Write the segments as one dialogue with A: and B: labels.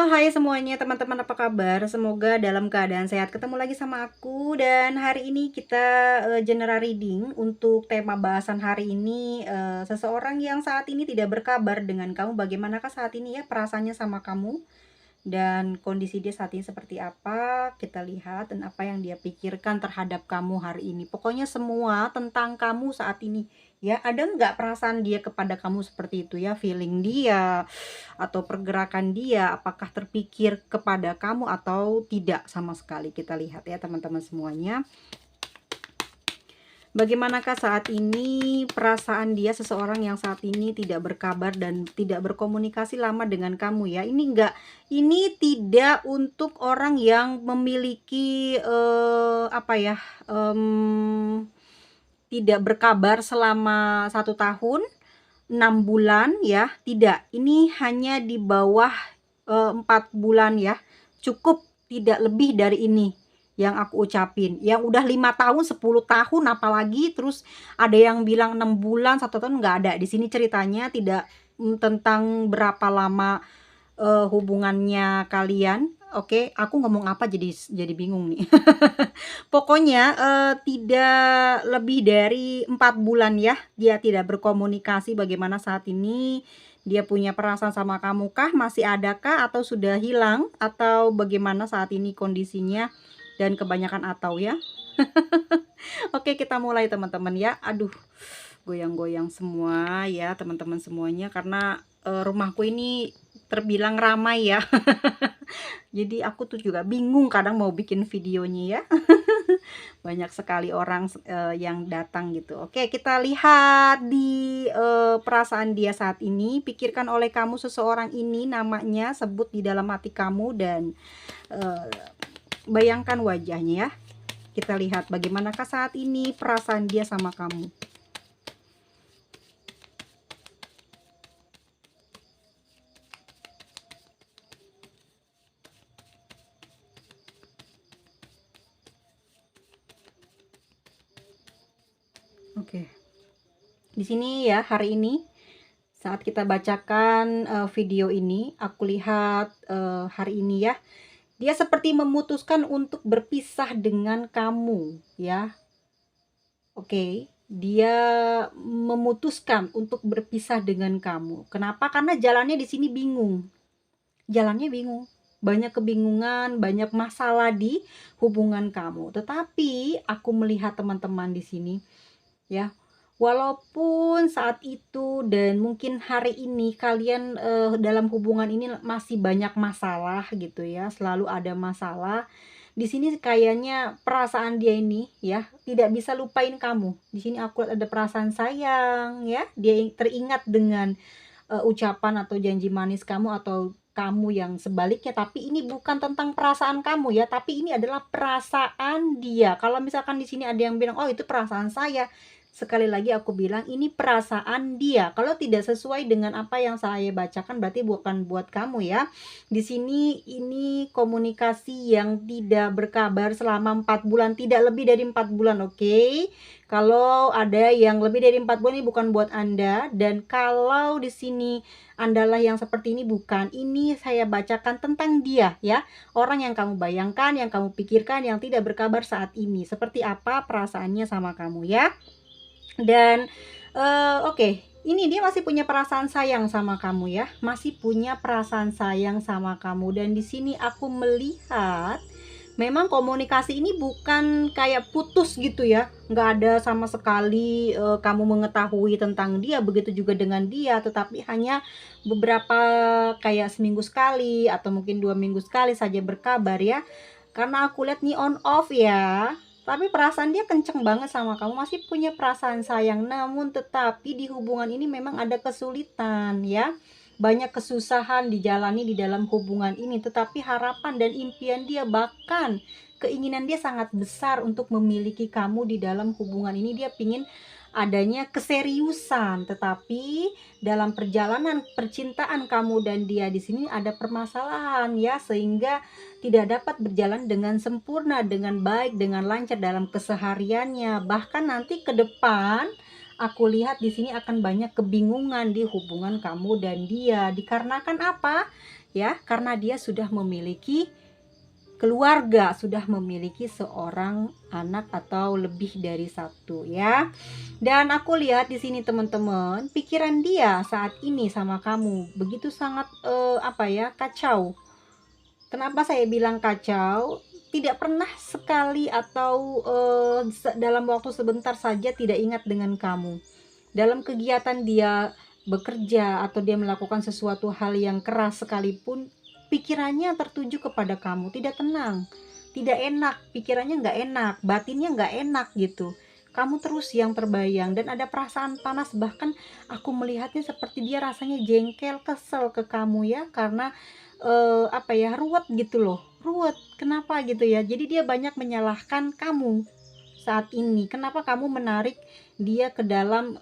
A: Hai semuanya teman-teman, apa kabar? Semoga dalam keadaan sehat. Ketemu lagi sama aku dan hari ini kita general reading untuk tema bahasan hari ini, seseorang yang saat ini tidak berkabar dengan kamu. Bagaimanakah saat ini ya perasaannya sama kamu? Dan kondisi dia saat ini seperti apa, kita lihat, dan apa yang dia pikirkan terhadap kamu hari ini. Pokoknya semua tentang kamu saat ini ya. Ada nggak perasaan dia kepada kamu seperti itu ya, feeling dia atau pergerakan dia, apakah terpikir kepada kamu atau tidak sama sekali. Kita lihat ya teman-teman semuanya. Bagaimanakah saat ini perasaan dia, seseorang yang saat ini tidak berkabar dan tidak berkomunikasi lama dengan kamu ya. Ini tidak untuk orang yang memiliki apa ya, tidak berkabar selama 1 tahun 6 bulan ya, tidak. Ini hanya di bawah 4 bulan ya. Cukup, tidak lebih dari ini yang aku ucapin. Yang udah 5 tahun, 10 tahun apalagi, terus ada yang bilang 6 bulan, 1 tahun, nggak ada. Di sini ceritanya tidak tentang berapa lama hubungannya kalian. Oke, aku ngomong apa jadi bingung nih. Pokoknya tidak lebih dari 4 bulan ya, dia tidak berkomunikasi. Bagaimana saat ini? Dia punya perasaan sama kamu kah? Masih adakah atau sudah hilang? Atau bagaimana saat ini kondisinya? Dan kebanyakan atau ya. Oke, kita mulai teman-teman ya. Aduh, goyang-goyang semua ya teman-teman semuanya, karena rumahku ini terbilang ramai ya. Jadi aku tuh juga bingung kadang mau bikin videonya ya. Banyak sekali orang yang datang gitu. Oke, kita lihat di perasaan dia saat ini. Pikirkan oleh kamu seseorang ini, namanya sebut di dalam hati kamu dan bayangkan wajahnya ya. Kita lihat bagaimanakah saat ini perasaan dia sama kamu. Oke. Di sini ya hari ini saat kita bacakan video ini, aku lihat hari ini ya, dia seperti memutuskan untuk berpisah dengan kamu ya. Oke, dia memutuskan untuk berpisah dengan kamu. Kenapa? Karena jalannya di sini bingung. Jalannya bingung. Banyak kebingungan, banyak masalah di hubungan kamu. Tetapi aku melihat teman-teman di sini ya, walaupun saat itu dan mungkin hari ini kalian dalam hubungan ini masih banyak masalah gitu ya, selalu ada masalah. Di sini kayaknya perasaan dia ini ya tidak bisa lupain kamu. Di sini aku lihat ada perasaan sayang ya, dia teringat dengan ucapan atau janji manis kamu atau kamu yang sebaliknya. Tapi ini bukan tentang perasaan kamu ya, tapi ini adalah perasaan dia. Kalau misalkan di sini ada yang bilang, "Oh, itu perasaan saya." Sekali lagi aku bilang ini perasaan dia. Kalau tidak sesuai dengan apa yang saya bacakan berarti bukan buat kamu ya. Di sini ini komunikasi yang tidak berkabar selama 4 bulan, tidak lebih dari 4 bulan, oke? Kalau ada yang lebih dari 4 bulan ini bukan buat Anda, dan kalau di sini Andalah yang seperti ini, bukan. Ini saya bacakan tentang dia ya. Orang yang kamu bayangkan, yang kamu pikirkan, yang tidak berkabar saat ini. Seperti apa perasaannya sama kamu ya. Dan oke, ini dia masih punya perasaan sayang sama kamu ya, masih punya perasaan sayang sama kamu. Dan di sini aku melihat memang komunikasi ini bukan kayak putus gitu ya, nggak ada sama sekali kamu mengetahui tentang dia, begitu juga dengan dia, tetapi hanya beberapa, kayak seminggu sekali atau mungkin 2 minggu sekali saja berkabar ya. Karena aku lihat nih on off ya, tapi perasaan dia kenceng banget sama kamu, masih punya perasaan sayang. Namun tetapi di hubungan ini memang ada kesulitan ya. Banyak kesusahan dijalani di dalam hubungan ini, tetapi harapan dan impian dia, bahkan keinginan dia sangat besar untuk memiliki kamu di dalam hubungan ini. Dia pingin adanya keseriusan, tetapi dalam perjalanan percintaan kamu dan dia di sini ada permasalahan ya, sehingga tidak dapat berjalan dengan sempurna, dengan baik, dengan lancar dalam kesehariannya. Bahkan nanti ke depan aku lihat di sini akan banyak kebingungan di hubungan kamu dan dia. Dikarenakan apa? Ya, karena dia sudah memiliki keluarga, sudah memiliki seorang anak atau lebih dari satu ya. Dan aku lihat di sini teman-teman, pikiran dia saat ini sama kamu begitu sangat apa ya, kacau. Kenapa saya bilang kacau? Tidak pernah sekali atau dalam waktu sebentar saja tidak ingat dengan kamu. Dalam kegiatan dia bekerja atau dia melakukan sesuatu hal yang keras sekalipun, pikirannya tertuju kepada kamu, tidak tenang, tidak enak, pikirannya nggak enak, batinnya nggak enak gitu. Kamu terus yang terbayang dan ada perasaan panas, bahkan aku melihatnya seperti dia rasanya jengkel, kesel ke kamu ya, karena apa ya, ruwet gitu loh, ruwet. Kenapa gitu ya? Jadi dia banyak menyalahkan kamu saat ini. Kenapa kamu menarik dia ke dalam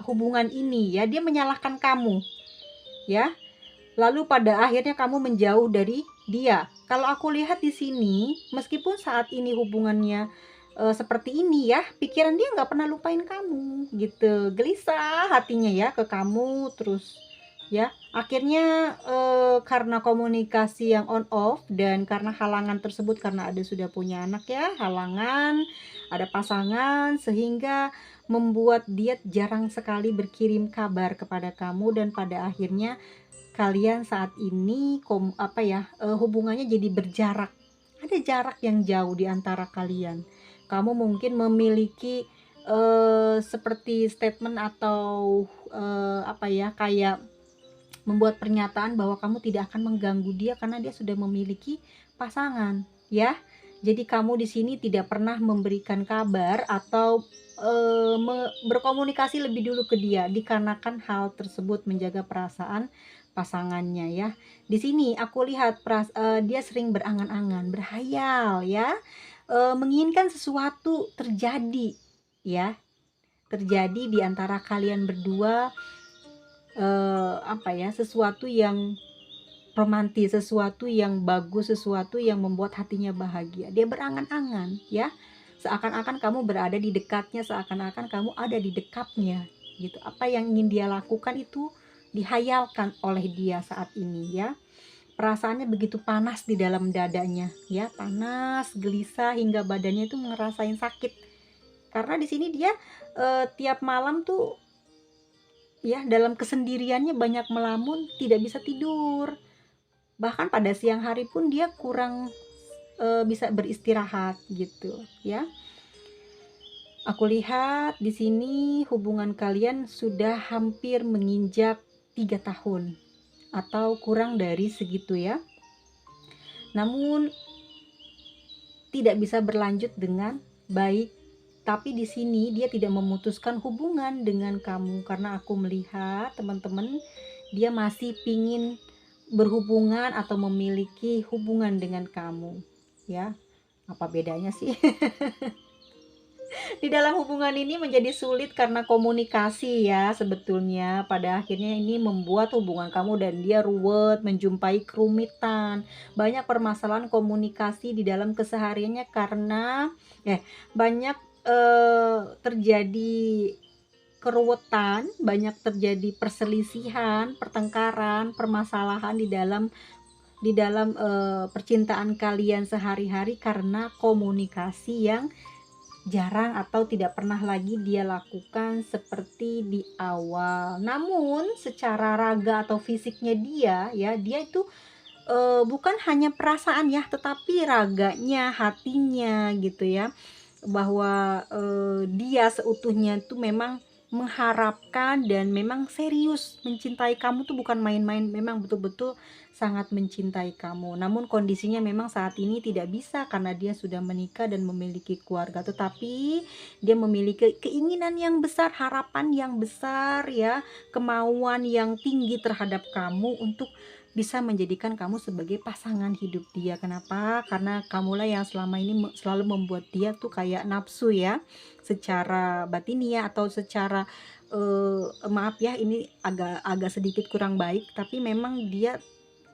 A: hubungan ini ya? Dia menyalahkan kamu, ya. Lalu pada akhirnya kamu menjauh dari dia. Kalau aku lihat di sini, meskipun saat ini hubungannya seperti ini ya, pikiran dia nggak pernah lupain kamu, gitu. Gelisah hatinya ya ke kamu terus ya. Akhirnya karena komunikasi yang on off dan karena halangan tersebut, karena ada sudah punya anak ya, halangan, ada pasangan, sehingga membuat dia jarang sekali berkirim kabar kepada kamu dan pada akhirnya kalian saat ini apa ya, hubungannya jadi berjarak. Ada jarak yang jauh di antara kalian. Kamu mungkin memiliki seperti statement atau apa ya, kayak membuat pernyataan bahwa kamu tidak akan mengganggu dia karena dia sudah memiliki pasangan, ya. Jadi kamu di sini tidak pernah memberikan kabar atau berkomunikasi lebih dulu ke dia dikarenakan hal tersebut, menjaga perasaan pasangannya ya. Di sini aku lihat dia sering berangan-angan, berhayal ya, menginginkan sesuatu terjadi ya, terjadi di antara kalian berdua, apa ya, sesuatu yang romantis, sesuatu yang bagus, sesuatu yang membuat hatinya bahagia. Dia berangan-angan ya, seakan-akan kamu berada di dekatnya, seakan-akan kamu ada di dekatnya gitu. Apa yang ingin dia lakukan itu dihayalkan oleh dia saat ini ya. Perasaannya begitu panas di dalam dadanya ya, panas, gelisah hingga badannya itu ngerasain sakit. Karena di sini dia tiap malam tuh ya dalam kesendiriannya banyak melamun, tidak bisa tidur. Bahkan pada siang hari pun dia kurang bisa beristirahat gitu ya. Aku lihat di sini hubungan kalian sudah hampir menginjak 3 tahun atau kurang dari segitu ya. Namun tidak bisa berlanjut dengan baik. Tapi di sini dia tidak memutuskan hubungan dengan kamu karena aku melihat teman-teman, dia masih pingin berhubungan atau memiliki hubungan dengan kamu ya. Apa bedanya sih? Di dalam hubungan ini menjadi sulit karena komunikasi ya, sebetulnya pada akhirnya ini membuat hubungan kamu dan dia ruwet, menjumpai kerumitan, banyak permasalahan komunikasi di dalam kesehariannya karena banyak terjadi keruwetan, banyak terjadi perselisihan, pertengkaran, permasalahan di dalam percintaan kalian sehari-hari karena komunikasi yang jarang atau tidak pernah lagi dia lakukan seperti di awal. Namun secara raga atau fisiknya dia ya, dia itu bukan hanya perasaan ya, tetapi raganya, hatinya gitu ya, bahwa dia seutuhnya itu memang mengharapkan dan memang serius mencintai kamu tuh, bukan main-main, memang betul-betul sangat mencintai kamu. Namun kondisinya memang saat ini tidak bisa karena dia sudah menikah dan memiliki keluarga, tetapi dia memiliki keinginan yang besar, harapan yang besar ya, kemauan yang tinggi terhadap kamu untuk bisa menjadikan kamu sebagai pasangan hidup dia. Kenapa? Karena kamulah yang selama ini selalu membuat dia tuh kayak nafsu ya, secara batiniah atau secara maaf ya, ini agak sedikit kurang baik, tapi memang dia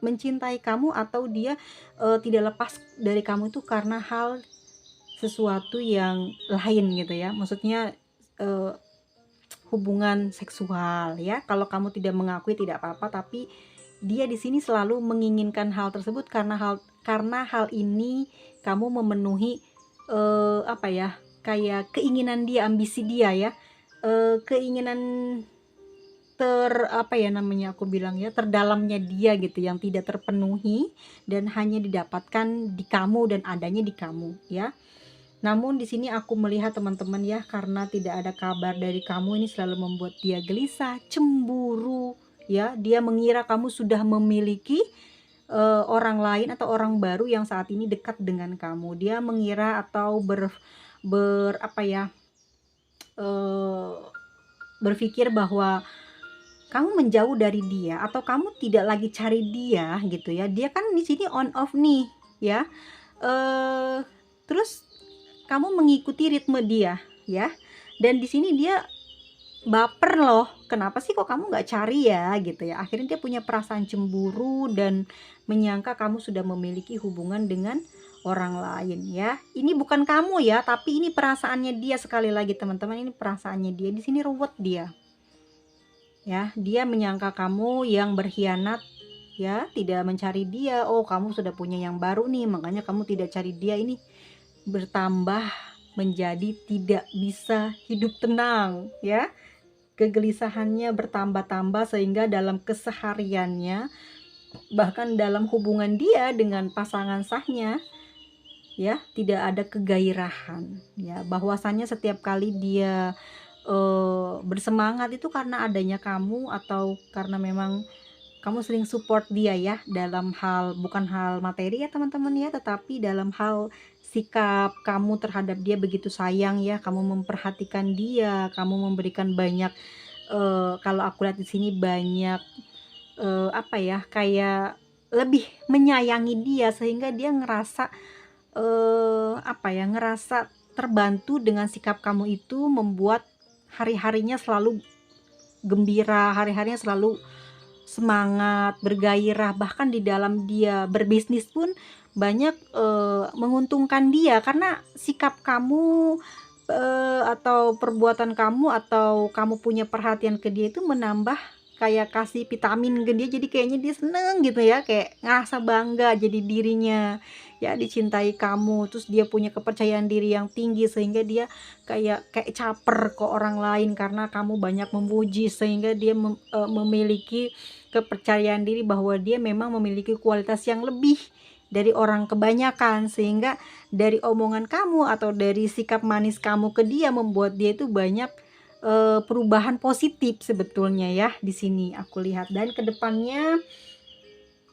A: mencintai kamu atau dia tidak lepas dari kamu itu karena hal sesuatu yang lain gitu ya. Maksudnya hubungan seksual ya. Kalau kamu tidak mengakui tidak apa-apa, tapi dia di sini selalu menginginkan hal tersebut karena hal ini kamu memenuhi apa ya, kayak keinginan dia, ambisi dia ya. Keinginan apa ya namanya, aku bilang ya, terdalamnya dia gitu, yang tidak terpenuhi dan hanya didapatkan di kamu dan adanya di kamu ya. Namun di sini aku melihat teman-teman ya, karena tidak ada kabar dari kamu, ini selalu membuat dia gelisah, cemburu ya. Dia mengira kamu sudah memiliki orang lain atau orang baru yang saat ini dekat dengan kamu. Dia mengira atau apa ya, berpikir bahwa kamu menjauh dari dia atau kamu tidak lagi cari dia gitu ya. Dia kan di sini on off nih ya. Terus kamu mengikuti ritme dia ya. Dan di sini dia baper loh. Kenapa sih kok kamu nggak cari ya gitu ya. Akhirnya dia punya perasaan cemburu dan menyangka kamu sudah memiliki hubungan dengan orang lain ya. Ini bukan kamu ya, tapi ini perasaannya dia. Sekali lagi teman-teman, ini perasaannya dia. Di sini ruwet dia. Ya, dia menyangka kamu yang berkhianat ya, tidak mencari dia. Oh, kamu sudah punya yang baru nih, makanya kamu tidak cari dia. Ini bertambah menjadi tidak bisa hidup tenang ya. Kegelisahannya bertambah-tambah sehingga dalam kesehariannya, bahkan dalam hubungan dia dengan pasangan sahnya ya, tidak ada kegairahan ya. Bahwasannya setiap kali dia bersemangat itu karena adanya kamu, atau karena memang kamu sering support dia ya, dalam hal, bukan hal materi ya teman-teman ya, tetapi dalam hal sikap kamu terhadap dia begitu sayang ya, kamu memperhatikan dia, kamu memberikan banyak, kalau aku lihat di sini banyak apa ya, kayak lebih menyayangi dia sehingga dia ngerasa apa ya, ngerasa terbantu dengan sikap kamu itu, membuat hari-harinya selalu gembira, hari-harinya selalu semangat, bergairah. Bahkan di dalam dia berbisnis pun banyak menguntungkan dia, karena sikap kamu atau perbuatan kamu, atau kamu punya perhatian ke dia itu menambah, kayak kasih vitamin ke dia. Jadi kayaknya dia seneng gitu ya, kayak ngerasa bangga jadi dirinya ya, dicintai kamu. Terus dia punya kepercayaan diri yang tinggi sehingga dia kayak caper ke orang lain karena kamu banyak memuji, sehingga dia memiliki kepercayaan diri bahwa dia memang memiliki kualitas yang lebih dari orang kebanyakan, sehingga dari omongan kamu atau dari sikap manis kamu ke dia membuat dia itu banyak perubahan positif sebetulnya ya. Di sini aku lihat, dan kedepannya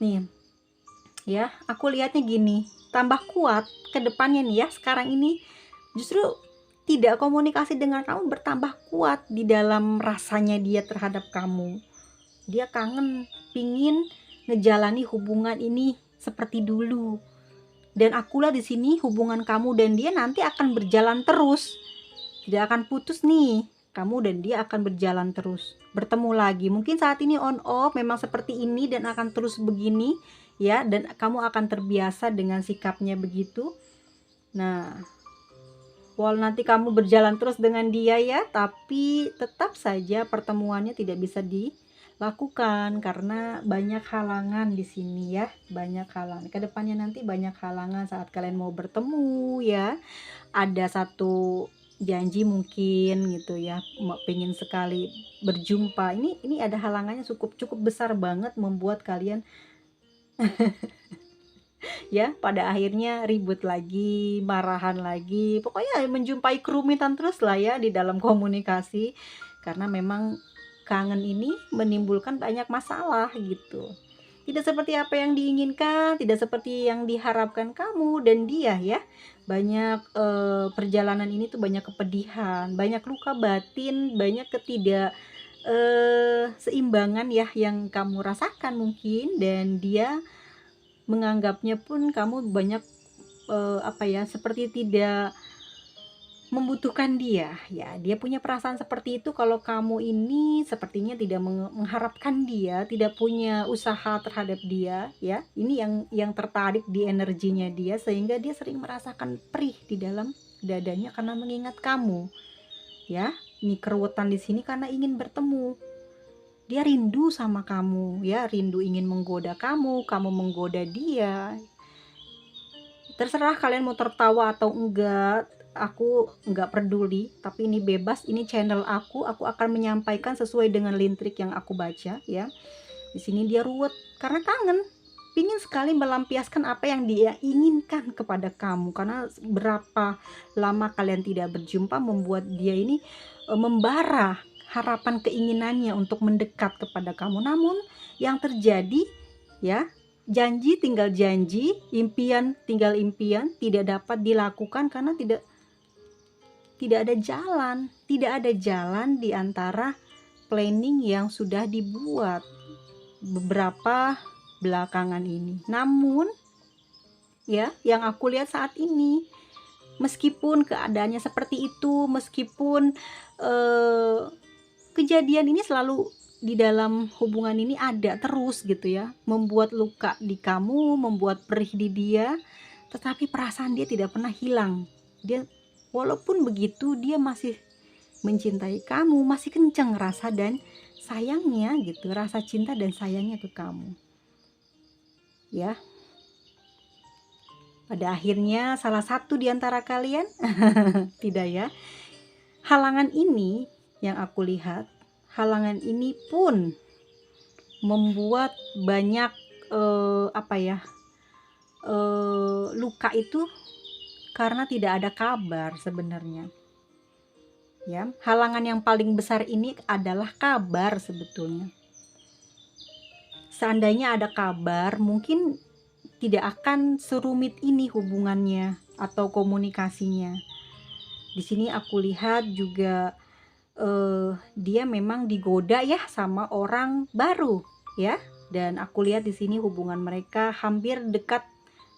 A: nih ya, aku lihatnya gini, tambah kuat ke depannya nih ya. Sekarang ini justru tidak komunikasi dengan kamu bertambah kuat di dalam rasanya dia terhadap kamu. Dia kangen, pingin ngejalani hubungan ini seperti dulu. Dan akulah di sini, hubungan kamu dan dia nanti akan berjalan terus, tidak akan putus nih. Kamu dan dia akan berjalan terus, bertemu lagi. Mungkin saat ini on off memang seperti ini dan akan terus begini ya, dan kamu akan terbiasa dengan sikapnya begitu. Nah, walau nanti kamu berjalan terus dengan dia ya, tapi tetap saja pertemuannya tidak bisa dilakukan karena banyak halangan di sini ya, banyak halangan. Kedepannya nanti banyak halangan saat kalian mau bertemu ya. Ada satu janji mungkin gitu ya, pengen sekali berjumpa. Ini ada halangannya cukup besar banget, membuat kalian ya pada akhirnya ribut lagi, marahan lagi, pokoknya menjumpai kerumitan terus lah ya di dalam komunikasi, karena memang kangen ini menimbulkan banyak masalah gitu. Tidak seperti apa yang diinginkan, tidak seperti yang diharapkan kamu dan dia ya. Banyak perjalanan ini tuh banyak kepedihan, banyak luka batin, banyak seimbangan ya yang kamu rasakan mungkin, dan dia menganggapnya pun kamu banyak apa ya, seperti tidak membutuhkan dia ya. Dia punya perasaan seperti itu kalau kamu ini sepertinya tidak mengharapkan dia, tidak punya usaha terhadap dia ya. Ini yang tertarik di energinya dia, sehingga dia sering merasakan perih di dalam dadanya karena mengingat kamu ya. ini keruwetan di sini karena ingin bertemu. Dia rindu sama kamu, ya, rindu ingin menggoda kamu, kamu menggoda dia. Terserah kalian mau tertawa atau enggak, aku enggak peduli, tapi ini bebas, ini channel aku akan menyampaikan sesuai dengan lintrik yang aku baca, ya. Di sini dia ruwet karena kangen, pingin sekali melampiaskan apa yang dia inginkan kepada kamu, karena berapa lama kalian tidak berjumpa membuat dia ini membara harapan keinginannya untuk mendekat kepada kamu. Namun yang terjadi, ya, janji tinggal janji, impian tinggal impian, tidak dapat dilakukan karena tidak ada jalan di antara planning yang sudah dibuat beberapa belakangan ini. Namun ya, yang aku lihat saat ini, meskipun keadaannya seperti itu, meskipun kejadian ini selalu di dalam hubungan ini ada terus gitu ya, membuat luka di kamu, membuat perih di dia, tetapi perasaan dia tidak pernah hilang. Dia walaupun begitu, dia masih mencintai kamu, masih kencang rasa dan sayangnya gitu, rasa cinta dan sayangnya ke kamu. Ya. Pada akhirnya salah satu di antara kalian tidak ya. Halangan ini yang aku lihat, halangan ini pun membuat banyak luka itu karena tidak ada kabar sebenarnya. Ya, halangan yang paling besar ini adalah kabar sebetulnya. Seandainya ada kabar, mungkin tidak akan serumit ini hubungannya atau komunikasinya. Di sini aku lihat juga dia memang digoda ya sama orang baru ya, dan aku lihat di sini hubungan mereka hampir dekat,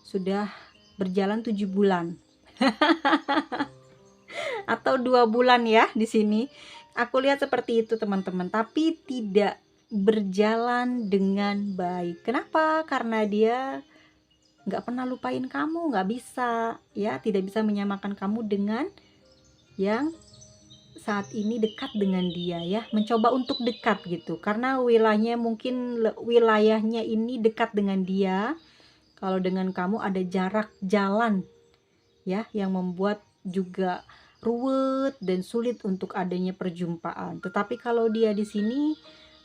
A: sudah berjalan 7 bulan atau 2 bulan ya. Di sini aku lihat seperti itu teman-teman, tapi tidak berjalan dengan baik. Kenapa? Karena dia nggak pernah lupain kamu, nggak bisa ya, tidak bisa menyamakan kamu dengan yang saat ini dekat dengan dia ya, mencoba untuk dekat gitu, karena wilayahnya mungkin wilayahnya ini dekat dengan dia. Kalau dengan kamu ada jarak jalan ya, yang membuat juga ruwet dan sulit untuk adanya perjumpaan. Tetapi kalau dia di sini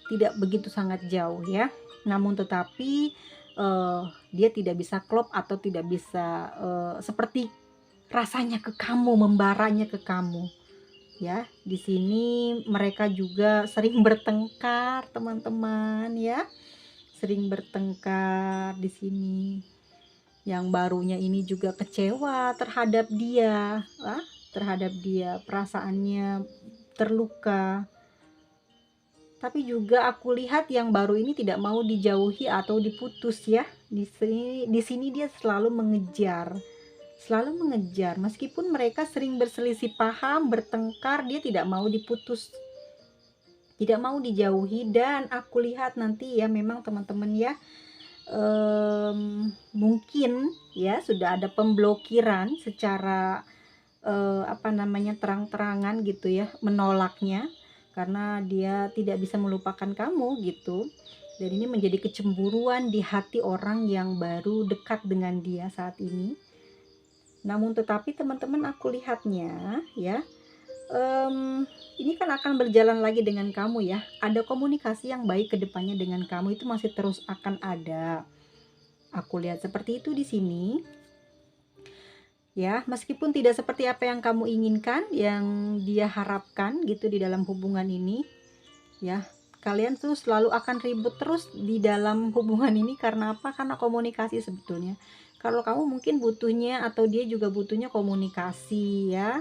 A: tidak begitu sangat jauh ya, namun tetapi dia tidak bisa klop atau tidak bisa seperti rasanya ke kamu, membaranya ke kamu. Ya, di sini mereka juga sering bertengkar, teman-teman ya. Sering bertengkar di sini. Yang barunya ini juga kecewa terhadap dia, terhadap dia, perasaannya terluka. Tapi juga aku lihat yang baru ini tidak mau dijauhi atau diputus ya. Di sini dia selalu mengejar meskipun mereka sering berselisih paham, bertengkar, dia tidak mau diputus, tidak mau dijauhi. Dan aku lihat nanti ya, memang teman-teman ya, mungkin ya sudah ada pemblokiran secara terang-terangan gitu ya, menolaknya karena dia tidak bisa melupakan kamu gitu. Dan ini menjadi kecemburuan di hati orang yang baru dekat dengan dia saat ini. Namun tetapi teman-teman, aku lihatnya ya, ini kan akan berjalan lagi dengan kamu ya. Ada komunikasi yang baik ke depannya dengan kamu, itu masih terus akan ada. Aku lihat seperti itu di sini. Ya, meskipun tidak seperti apa yang kamu inginkan, yang dia harapkan gitu di dalam hubungan ini. Ya, kalian tuh selalu akan ribut terus di dalam hubungan ini. Karena apa? Karena komunikasi sebetulnya. Kalau kamu mungkin butuhnya atau dia juga butuhnya komunikasi ya.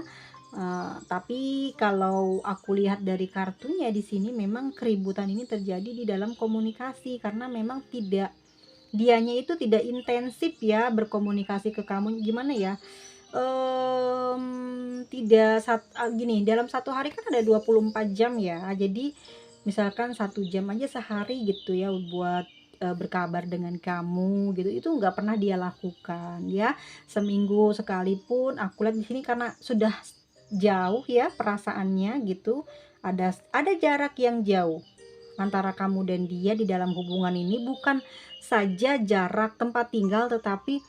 A: Tapi kalau aku lihat dari kartunya di sini, memang keributan ini terjadi di dalam komunikasi karena memang dianya itu tidak intensif ya berkomunikasi ke kamu. Gimana ya? Gini, dalam satu hari kan ada 24 jam ya. Jadi misalkan 1 jam aja sehari gitu ya buat berkabar dengan kamu gitu, itu nggak pernah dia lakukan ya. Seminggu sekali pun aku lihat di sini, karena sudah jauh ya perasaannya gitu. Ada jarak yang jauh antara kamu dan dia di dalam hubungan ini, bukan saja jarak tempat tinggal, tetapi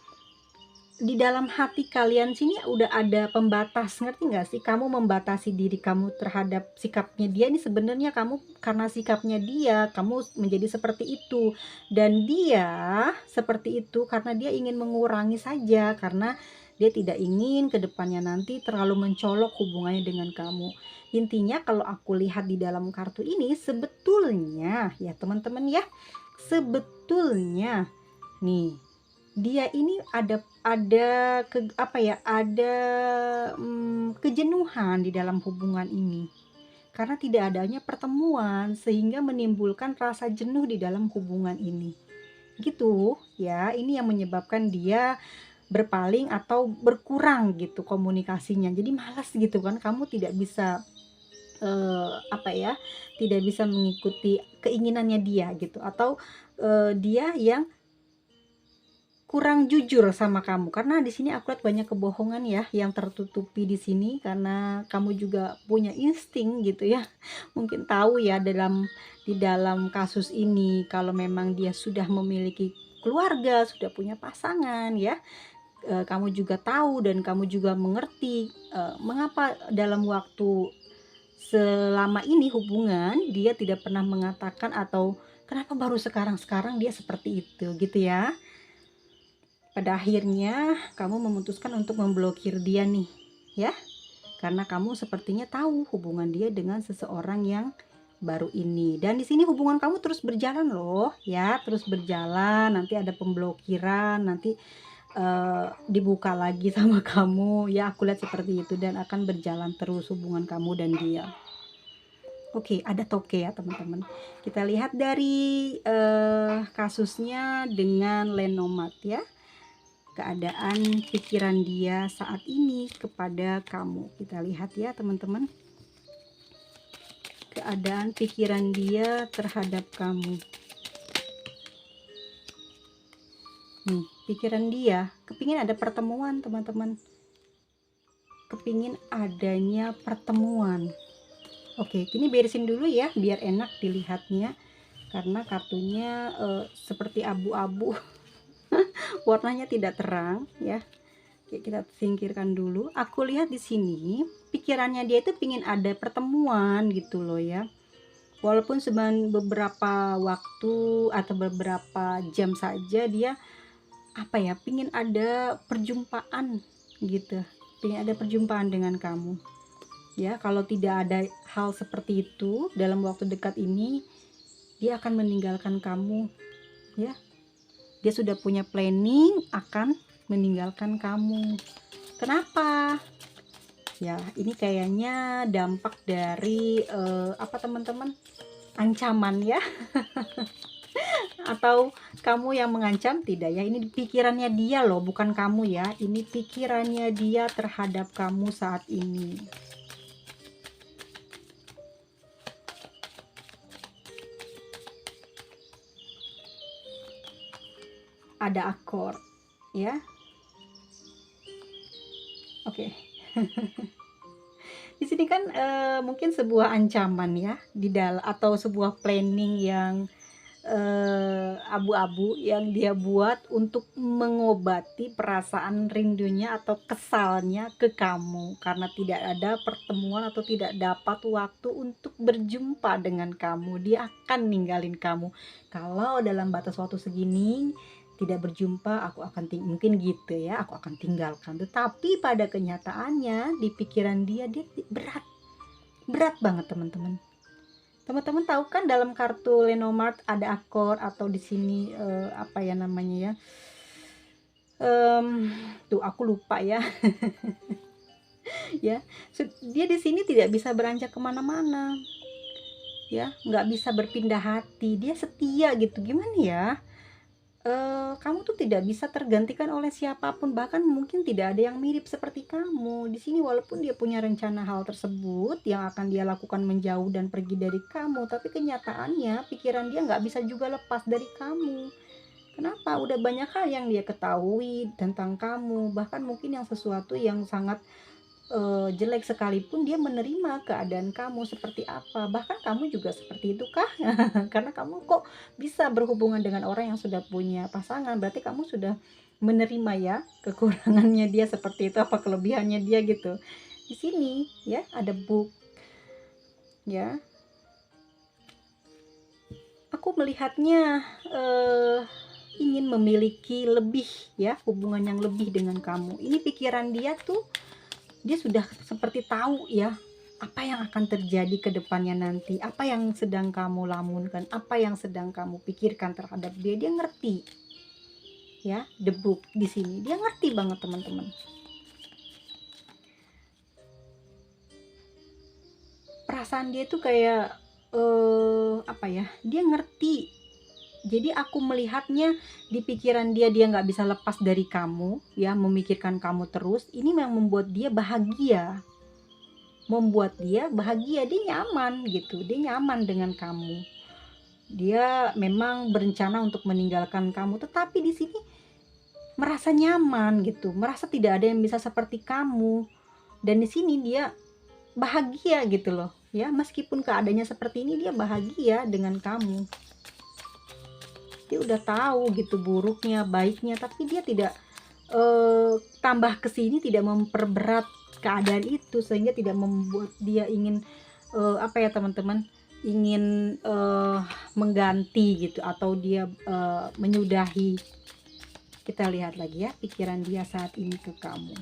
A: di dalam hati kalian sini udah ada pembatas, ngerti nggak sih? Kamu membatasi diri kamu terhadap sikapnya dia, ini sebenarnya kamu karena sikapnya dia, kamu menjadi seperti itu. Dan dia seperti itu karena dia ingin mengurangi saja, karena dia tidak ingin ke depannya nanti terlalu mencolok hubungannya dengan kamu. Intinya kalau aku lihat di dalam kartu ini, sebetulnya ya teman-teman ya, sebetulnya nih, dia ini kejenuhan di dalam hubungan ini karena tidak adanya pertemuan, sehingga menimbulkan rasa jenuh di dalam hubungan ini gitu ya. Ini yang menyebabkan dia berpaling atau berkurang gitu komunikasinya, jadi malas gitu kan. Kamu tidak bisa tidak bisa mengikuti keinginannya dia gitu, atau dia yang kurang jujur sama kamu, karena di sini aku lihat banyak kebohongan ya yang tertutupi di sini, karena kamu juga punya insting gitu ya. Mungkin tahu ya di dalam kasus ini kalau memang dia sudah memiliki keluarga, sudah punya pasangan ya. Kamu juga tahu dan kamu juga mengerti mengapa dalam waktu selama ini hubungan dia tidak pernah mengatakan, atau kenapa baru sekarang-sekarang dia seperti itu gitu ya. Pada akhirnya kamu memutuskan untuk memblokir dia nih ya, karena kamu sepertinya tahu hubungan dia dengan seseorang yang baru ini. Dan di sini hubungan kamu terus berjalan loh ya, terus berjalan. Nanti ada pemblokiran, nanti dibuka lagi sama kamu ya, aku lihat seperti itu. Dan akan berjalan terus hubungan kamu dan dia. Oke, ada toke ya teman-teman. Kita lihat dari kasusnya dengan Lenormand ya, keadaan pikiran dia saat ini kepada kamu. Kita lihat ya teman-teman, keadaan pikiran dia terhadap kamu. Nih, pikiran dia kepingin ada pertemuan teman-teman, kepingin adanya pertemuan. Oke, ini beresin dulu ya biar enak dilihatnya, karena kartunya seperti abu-abu. Warnanya tidak terang ya. Oke, kita singkirkan dulu. Aku lihat di sini pikirannya dia itu pingin ada pertemuan gitu loh ya. Walaupun beberapa waktu atau beberapa jam saja, dia pingin ada perjumpaan gitu. Pingin ada perjumpaan dengan kamu. Ya, kalau tidak ada hal seperti itu dalam waktu dekat ini, dia akan meninggalkan kamu ya. Dia sudah punya planning akan meninggalkan kamu. Kenapa? Ya, ini kayaknya dampak dari teman-teman? Ancaman ya. Atau kamu yang mengancam? Tidak ya, ini pikirannya dia loh, bukan kamu ya. Ini pikirannya dia terhadap kamu saat ini. Ada akor ya. Oke. Di sini kan mungkin sebuah ancaman ya atau sebuah planning yang abu-abu yang dia buat untuk mengobati perasaan rindunya atau kesalnya ke kamu karena tidak ada pertemuan atau tidak dapat waktu untuk berjumpa dengan kamu. Dia akan ninggalin kamu kalau dalam batas waktu segini tidak berjumpa. Aku akan mungkin gitu ya, aku akan tinggalkan. Tetapi pada kenyataannya di pikiran dia berat banget teman-teman. Teman-teman tahu kan dalam kartu Lenormand ada akor, atau di sini tuh aku lupa ya. Ya, dia di sini tidak bisa beranjak kemana-mana ya, nggak bisa berpindah hati. Dia setia gitu, gimana ya, kamu tuh tidak bisa tergantikan oleh siapapun, bahkan mungkin tidak ada yang mirip seperti kamu di sini. Walaupun dia punya rencana hal tersebut yang akan dia lakukan menjauh dan pergi dari kamu, tapi kenyataannya pikiran dia nggak bisa juga lepas dari kamu. Kenapa? Udah banyak hal yang dia ketahui tentang kamu, bahkan mungkin yang sesuatu yang sangat jelek sekalipun dia menerima keadaan kamu seperti apa. Bahkan kamu juga seperti itu kah? Karena kamu kok bisa berhubungan dengan orang yang sudah punya pasangan, berarti kamu sudah menerima ya kekurangannya dia seperti itu, apa kelebihannya dia gitu. Di sini ya ada book ya. Aku melihatnya ingin memiliki lebih ya, hubungan yang lebih dengan kamu. Ini pikiran dia tuh, dia sudah seperti tahu ya apa yang akan terjadi ke depannya nanti, apa yang sedang kamu lamunkan, apa yang sedang kamu pikirkan terhadap dia. Dia ngerti ya, the book di sini dia ngerti banget teman-teman. Perasaan dia tuh kayak apa ya, dia ngerti. Jadi aku melihatnya di pikiran dia, dia nggak bisa lepas dari kamu ya, memikirkan kamu terus. Ini memang membuat dia bahagia, dia nyaman gitu, dia nyaman dengan kamu. Dia memang berencana untuk meninggalkan kamu, tetapi di sini merasa nyaman gitu, merasa tidak ada yang bisa seperti kamu. Dan di sini dia bahagia gitu loh ya, meskipun keadaannya seperti ini dia bahagia dengan kamu. Dia udah tahu gitu buruknya, baiknya, tapi dia tidak tambah kesini, tidak memperberat keadaan itu, sehingga tidak membuat dia ingin apa ya teman-teman, ingin mengganti gitu, atau dia menyudahi. Kita lihat lagi ya pikiran dia saat ini ke kamu.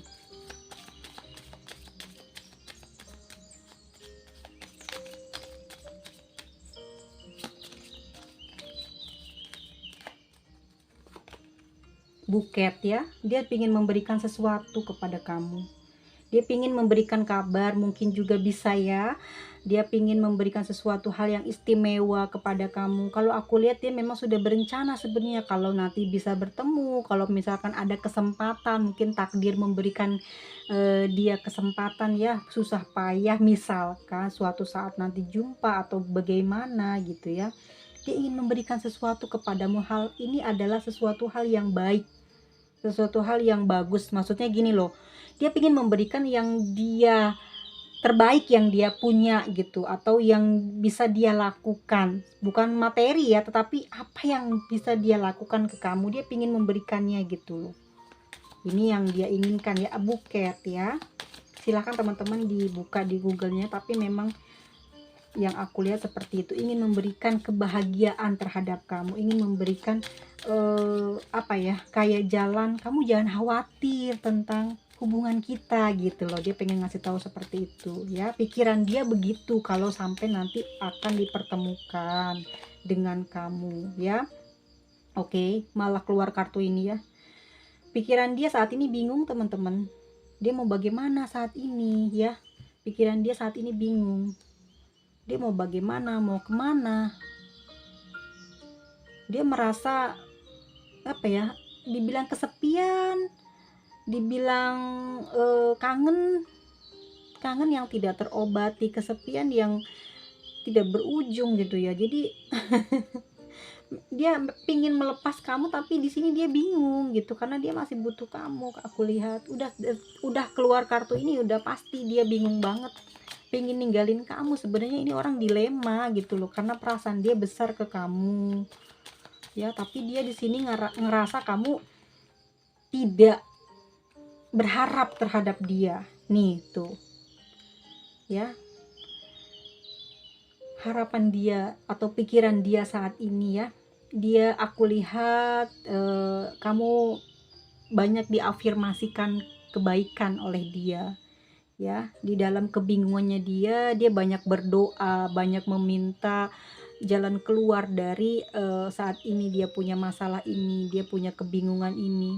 A: Buket ya, dia ingin memberikan sesuatu kepada kamu. Dia ingin memberikan kabar, mungkin juga bisa ya. Dia ingin memberikan sesuatu hal yang istimewa kepada kamu. Kalau aku lihat dia memang sudah berencana sebenarnya, kalau nanti bisa bertemu, kalau misalkan ada kesempatan, mungkin takdir memberikan dia kesempatan ya, susah payah misalkan suatu saat nanti jumpa atau bagaimana gitu ya. Dia ingin memberikan sesuatu kepadamu. Hal ini adalah sesuatu hal yang baik, sesuatu hal yang bagus. Maksudnya gini loh, dia ingin memberikan yang dia terbaik yang dia punya gitu, atau yang bisa dia lakukan, bukan materi ya, tetapi apa yang bisa dia lakukan ke kamu, dia ingin memberikannya gitu loh. Ini yang dia inginkan ya, buket ya. Silahkan teman-teman dibuka di Google-nya, tapi memang yang aku lihat seperti itu, ingin memberikan kebahagiaan terhadap kamu, ingin memberikan apa ya, kayak jalan, kamu jangan khawatir tentang hubungan kita gitu loh. Dia pengen ngasih tahu seperti itu ya, pikiran dia begitu kalau sampai nanti akan dipertemukan dengan kamu ya. Oke, malah keluar kartu ini ya. Pikiran dia saat ini bingung teman-teman, dia mau bagaimana saat ini ya. Pikiran dia saat ini bingung, dia mau bagaimana, mau kemana. Dia merasa apa ya, dibilang kesepian, dibilang kangen yang tidak terobati, kesepian yang tidak berujung gitu ya. Jadi dia pingin melepas kamu, tapi di sini dia bingung gitu, karena dia masih butuh kamu. Aku lihat udah keluar kartu ini, udah pasti dia bingung banget, pengen ninggalin kamu. Sebenarnya ini orang dilema gitu loh, karena perasaan dia besar ke kamu ya, tapi dia di sini ngerasa kamu tidak berharap terhadap dia nih tuh ya. Harapan dia atau pikiran dia saat ini ya, dia, aku lihat kamu banyak diafirmasikan kebaikan oleh dia ya. Di dalam kebingungannya dia banyak berdoa, banyak meminta jalan keluar dari saat ini dia punya masalah ini, dia punya kebingungan ini.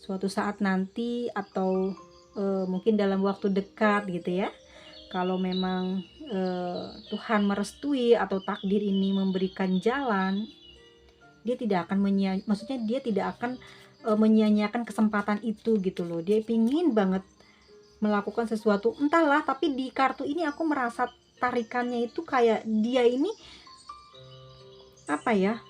A: Suatu saat nanti, atau mungkin dalam waktu dekat gitu ya, kalau memang Tuhan merestui atau takdir ini memberikan jalan, dia tidak akan maksudnya dia tidak akan menyia-nyiakan kesempatan itu gitu loh. Dia pingin banget melakukan sesuatu, entahlah, tapi di kartu ini aku merasa tarikannya itu kayak dia ini apa ya,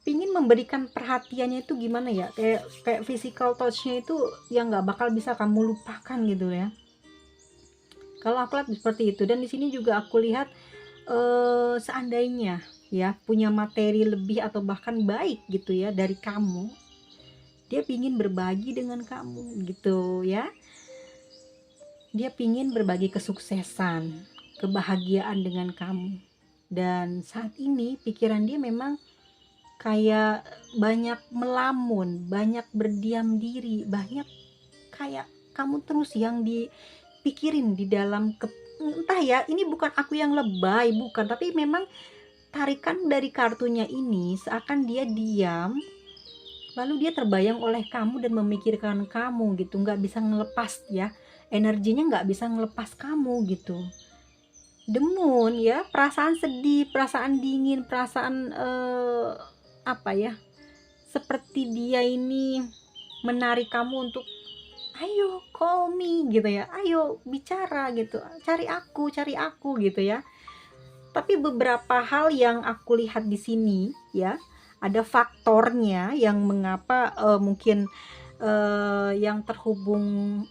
A: pingin memberikan perhatiannya itu gimana ya, kayak physical touch-nya itu yang nggak bakal bisa kamu lupakan gitu ya. Kalau aku lihat seperti itu. Dan di sini juga aku lihat seandainya ya punya materi lebih atau bahkan baik gitu ya dari kamu, dia pingin berbagi dengan kamu gitu ya. Dia pingin berbagi kesuksesan, kebahagiaan dengan kamu. Dan saat ini pikiran dia memang kayak banyak melamun, banyak berdiam diri, banyak kayak kamu terus yang dipikirin di dalam entah ya, ini bukan aku yang lebay, bukan, tapi memang tarikan dari kartunya ini seakan dia diam, lalu dia terbayang oleh kamu dan memikirkan kamu gitu, nggak bisa ngelepas ya, energinya nggak bisa ngelepas kamu gitu. Demun ya, perasaan sedih, perasaan dingin, perasaan apa ya, seperti dia ini menarik kamu untuk ayo call me gitu ya, ayo bicara gitu, cari aku gitu ya. Tapi beberapa hal yang aku lihat di sini ya, ada faktornya yang mengapa mungkin yang terhubung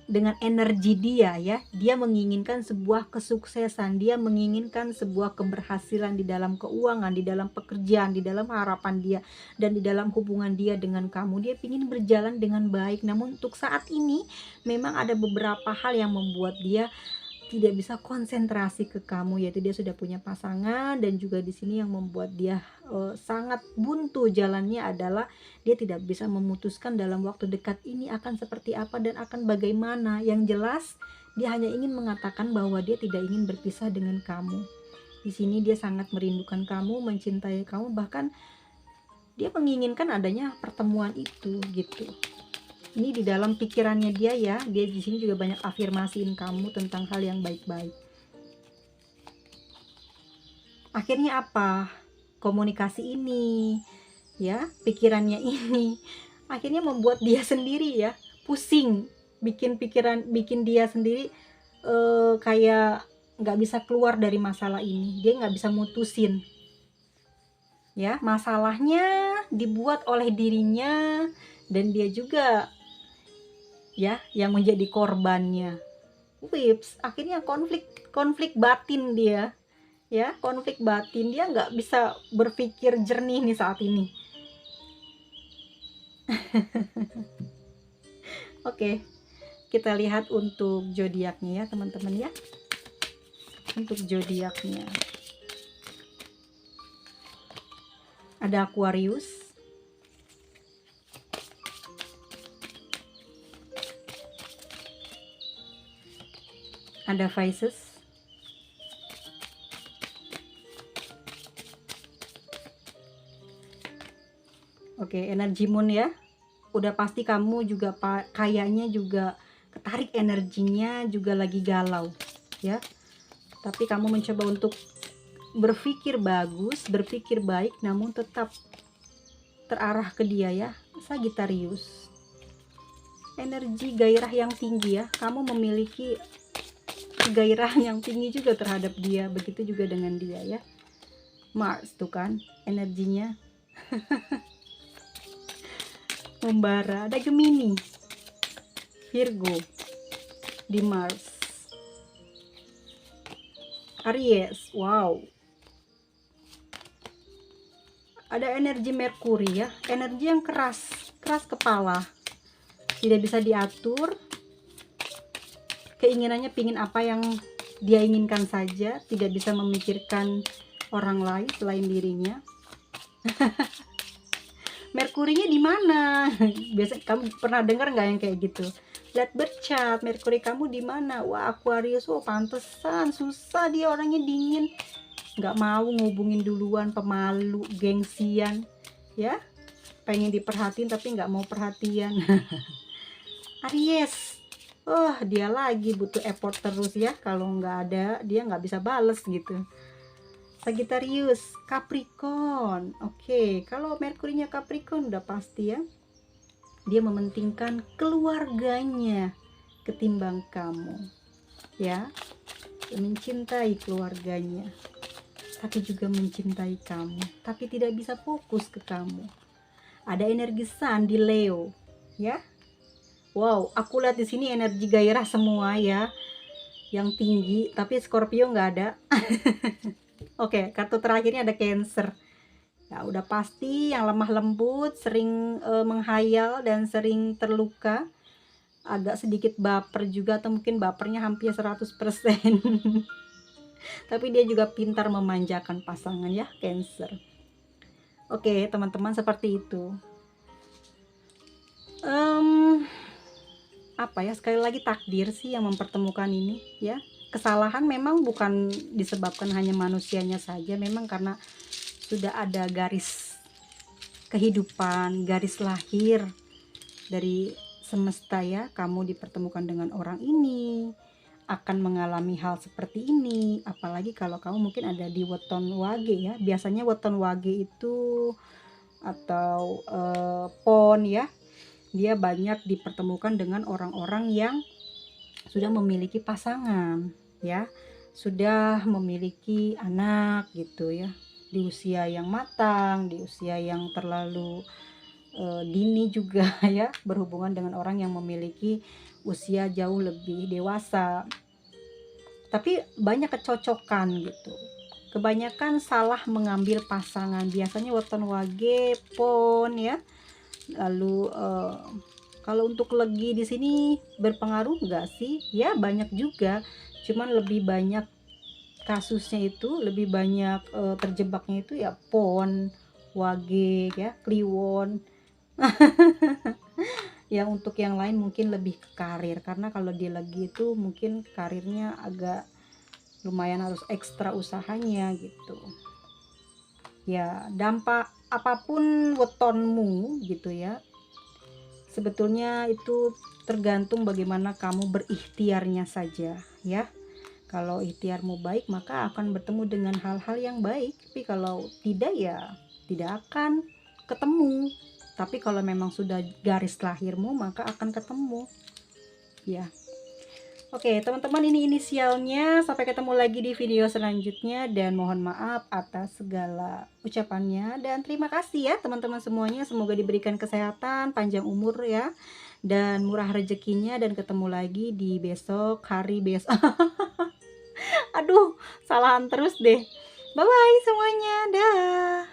A: dengan energi dia ya, dia menginginkan sebuah kesuksesan, dia menginginkan sebuah keberhasilan di dalam keuangan, di dalam pekerjaan, di dalam harapan dia, dan di dalam hubungan dia dengan kamu. Dia ingin berjalan dengan baik, namun untuk saat ini memang ada beberapa hal yang membuat dia tidak bisa konsentrasi ke kamu, yaitu dia sudah punya pasangan. Dan juga di sini yang membuat dia sangat buntu jalannya adalah dia tidak bisa memutuskan dalam waktu dekat ini akan seperti apa dan akan bagaimana. Yang jelas dia hanya ingin mengatakan bahwa dia tidak ingin berpisah dengan kamu. Di sini dia sangat merindukan kamu, mencintai kamu, bahkan dia menginginkan adanya pertemuan itu gitu. Ini di dalam pikirannya dia ya. Dia di sini juga banyak afirmasiin kamu tentang hal yang baik-baik. Akhirnya apa? Komunikasi ini ya, pikirannya ini akhirnya membuat dia sendiri ya pusing, bikin dia sendiri kayak nggak bisa keluar dari masalah ini. Dia nggak bisa mutusin ya, masalahnya dibuat oleh dirinya, dan dia juga ya yang menjadi korbannya. Wips, akhirnya konflik batin dia ya, konflik batin, dia nggak bisa berpikir jernih nih saat ini. Oke, kita lihat untuk zodiaknya ya teman-teman ya. Untuk zodiaknya ada Aquarius, ada Pisces, oke, energi moon ya. Udah pasti kamu juga kayaknya juga ketarik, energinya juga lagi galau ya. Tapi kamu mencoba untuk berpikir bagus, berpikir baik, namun tetap terarah ke dia ya. Sagittarius, energi gairah yang tinggi ya. Kamu memiliki gairah yang tinggi juga terhadap dia, begitu juga dengan dia ya. Mars tuh kan energinya membara. Ada Gemini, Virgo di Mars, Aries, wow. Ada energi Merkuri ya, energi yang keras kepala, tidak bisa diatur, keinginannya pingin apa yang dia inginkan saja, tidak bisa memikirkan orang lain selain dirinya. Merkurinya di mana? Biasa kamu pernah dengar nggak yang kayak gitu? Lihat bercat, Merkuri kamu di mana? Wah, Aquarius, oh pantesan susah dia, orangnya dingin, nggak mau ngubungin duluan, pemalu, gengsian, ya, pengen diperhatiin tapi nggak mau perhatian. Aries, oh dia lagi butuh effort terus ya, kalau nggak ada dia nggak bisa bales gitu. Sagittarius, Capricorn. Oke, kalau Merkurinya Capricorn udah pasti ya, dia mementingkan keluarganya ketimbang kamu ya. Dia mencintai keluarganya, tapi juga mencintai kamu, tapi tidak bisa fokus ke kamu. Ada energi Sun di Leo, ya. Wow, aku lihat di sini energi gairah semua ya, yang tinggi, tapi Scorpio nggak ada. Oke, kartu terakhirnya ada Cancer. Ya, udah pasti yang lemah lembut, sering menghayal dan sering terluka. Agak sedikit baper juga, atau mungkin bapernya hampir 100%. Tapi dia juga pintar memanjakan pasangan ya, Cancer. Oke, teman-teman, seperti itu. Apa ya, sekali lagi takdir sih yang mempertemukan ini ya. Kesalahan memang bukan disebabkan hanya manusianya saja, memang karena sudah ada garis kehidupan, garis lahir dari semesta ya. Kamu dipertemukan dengan orang ini, akan mengalami hal seperti ini, apalagi kalau kamu mungkin ada di weton wage ya. Biasanya weton wage itu atau pon ya, dia banyak dipertemukan dengan orang-orang yang sudah memiliki pasangan ya, sudah memiliki anak gitu ya, di usia yang matang, di usia yang terlalu dini juga ya, berhubungan dengan orang yang memiliki usia jauh lebih dewasa. Tapi banyak kecocokan gitu. Kebanyakan salah mengambil pasangan. Biasanya weton wage, pon ya. Lalu kalau untuk legi di sini berpengaruh enggak sih? Ya banyak juga. Cuman lebih banyak kasusnya itu, lebih banyak terjebaknya itu ya pon, wage ya, kliwon. Yang untuk yang lain mungkin lebih ke karir, karena kalau di legi itu mungkin karirnya agak lumayan harus ekstra usahanya gitu ya. Dampak apapun wetonmu gitu ya, sebetulnya itu tergantung bagaimana kamu berikhtiarnya saja ya. Kalau ikhtiarmu baik maka akan bertemu dengan hal-hal yang baik, tapi kalau tidak ya tidak akan ketemu. Tapi kalau memang sudah garis lahirmu maka akan ketemu ya. Oke teman-teman, ini inisialnya. Sampai ketemu lagi di video selanjutnya, dan mohon maaf atas segala ucapannya, dan terima kasih ya teman-teman semuanya. Semoga diberikan kesehatan, panjang umur ya, dan murah rezekinya, dan ketemu lagi di besok hari besok. Aduh, salahan terus deh. Bye bye semuanya, dah.